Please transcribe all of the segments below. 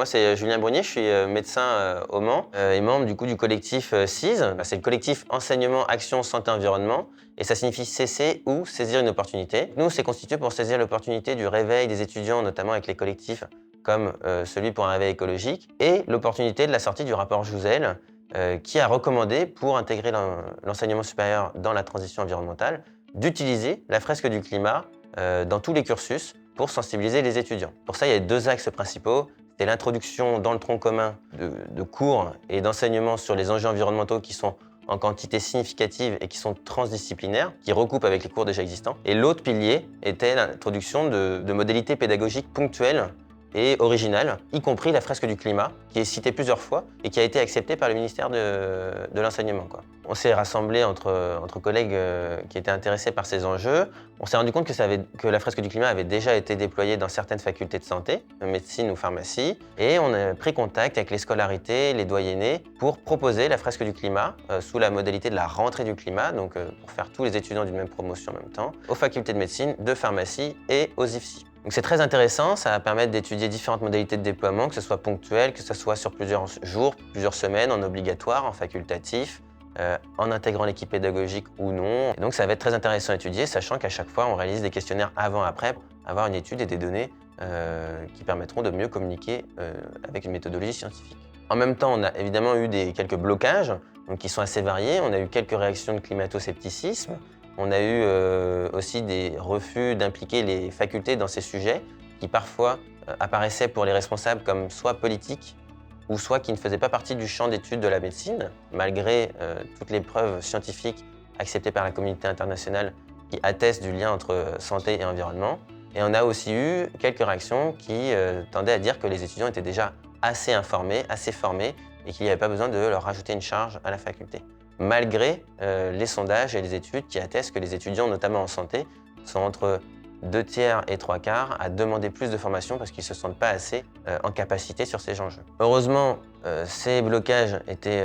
moi c'est Julien Brunier, je suis médecin au Mans et membre du coup du collectif CISE. C'est le collectif Enseignement, Action, Santé, Environnement et ça signifie cesser ou saisir une opportunité. Nous, c'est constitué pour saisir l'opportunité du réveil des étudiants, notamment avec les collectifs comme celui pour un réveil écologique et l'opportunité de la sortie du rapport Jouzel qui a recommandé pour intégrer l'enseignement supérieur dans la transition environnementale d'utiliser la fresque du climat dans tous les cursus pour sensibiliser les étudiants. Pour ça, il y a deux axes principaux. C'était l'introduction dans le tronc commun de cours et d'enseignements sur les enjeux environnementaux qui sont en quantité significative et qui sont transdisciplinaires, qui recoupent avec les cours déjà existants. Et l'autre pilier était l'introduction de modalités pédagogiques ponctuelles et originales, y compris la fresque du climat, qui est citée plusieurs fois et qui a été acceptée par le ministère de l'Enseignement. On s'est rassemblés entre collègues qui étaient intéressés par ces enjeux. On s'est rendu compte que la fresque du climat avait déjà été déployée dans certaines facultés de santé, médecine ou pharmacie, et on a pris contact avec les scolarités, les doyennés, pour proposer la fresque du climat sous la modalité de la rentrée du climat, donc pour faire tous les étudiants d'une même promotion en même temps, aux facultés de médecine, de pharmacie et aux IFSI. Donc c'est très intéressant, ça va permettre d'étudier différentes modalités de déploiement, que ce soit ponctuel, que ce soit sur plusieurs jours, plusieurs semaines, en obligatoire, en facultatif, en intégrant l'équipe pédagogique ou non. Et donc ça va être très intéressant à étudier, sachant qu'à chaque fois on réalise des questionnaires avant-après pour avoir une étude et des données qui permettront de mieux communiquer avec une méthodologie scientifique. En même temps, on a évidemment eu quelques blocages donc, qui sont assez variés. On a eu quelques réactions de climato-scepticisme. On a eu aussi des refus d'impliquer les facultés dans ces sujets qui parfois apparaissaient pour les responsables comme soit politiques ou soit qui ne faisaient pas partie du champ d'études de la médecine, malgré toutes les preuves scientifiques acceptées par la communauté internationale qui attestent du lien entre santé et environnement. Et on a aussi eu quelques réactions qui tendaient à dire que les étudiants étaient déjà assez informés, assez formés et qu'il n'y avait pas besoin de leur rajouter une charge à la faculté. Malgré les sondages et les études qui attestent que les étudiants, notamment en santé, sont entre 2/3 et 3/4 à demander plus de formation parce qu'ils ne se sentent pas assez en capacité sur ces enjeux. Heureusement, ces blocages étaient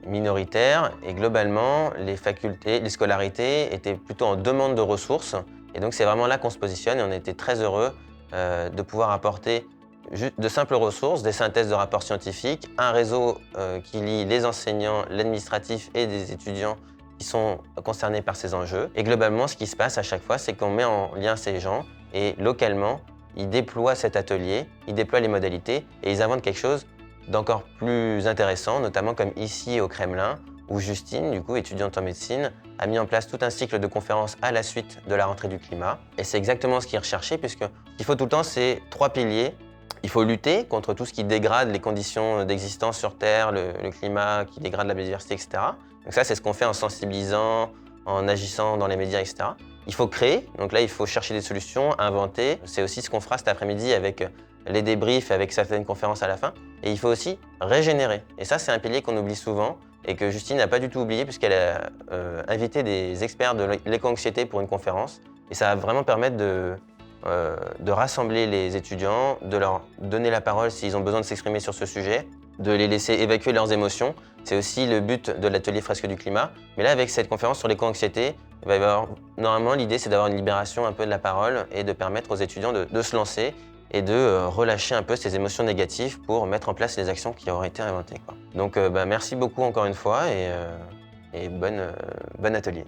minoritaires et globalement, les facultés, les scolarités étaient plutôt en demande de ressources. Et donc, c'est vraiment là qu'on se positionne et on était très heureux de pouvoir apporter de simples ressources, des synthèses de rapports scientifiques, un réseau qui lie les enseignants, l'administratif et des étudiants qui sont concernés par ces enjeux. Et globalement, ce qui se passe à chaque fois, c'est qu'on met en lien ces gens et localement, ils déploient cet atelier, ils déploient les modalités et ils inventent quelque chose d'encore plus intéressant, notamment comme ici au Kremlin, où Justine, du coup, étudiante en médecine, a mis en place tout un cycle de conférences à la suite de la rentrée du climat. Et c'est exactement ce qui est recherché, puisque ce qu'il faut tout le temps, c'est 3 piliers. Il faut lutter contre tout ce qui dégrade les conditions d'existence sur Terre, le climat qui dégrade la biodiversité, etc. Donc ça, c'est ce qu'on fait en sensibilisant, en agissant dans les médias, etc. Il faut créer, donc là, il faut chercher des solutions, inventer. C'est aussi ce qu'on fera cet après-midi avec les débriefs, avec certaines conférences à la fin. Et il faut aussi régénérer. Et ça, c'est un pilier qu'on oublie souvent et que Justine n'a pas du tout oublié puisqu'elle a invité des experts de l'éco-anxiété pour une conférence. Et ça va vraiment permettre de rassembler les étudiants, de leur donner la parole s'ils ont besoin de s'exprimer sur ce sujet, de les laisser évacuer leurs émotions. C'est aussi le but de l'atelier Fresque du climat. Mais là, avec cette conférence sur l'éco-anxiété, normalement, l'idée, c'est d'avoir une libération un peu de la parole et de permettre aux étudiants de se lancer et de relâcher un peu ces émotions négatives pour mettre en place les actions qui auraient été inventées. Donc, merci beaucoup encore une fois et bon atelier.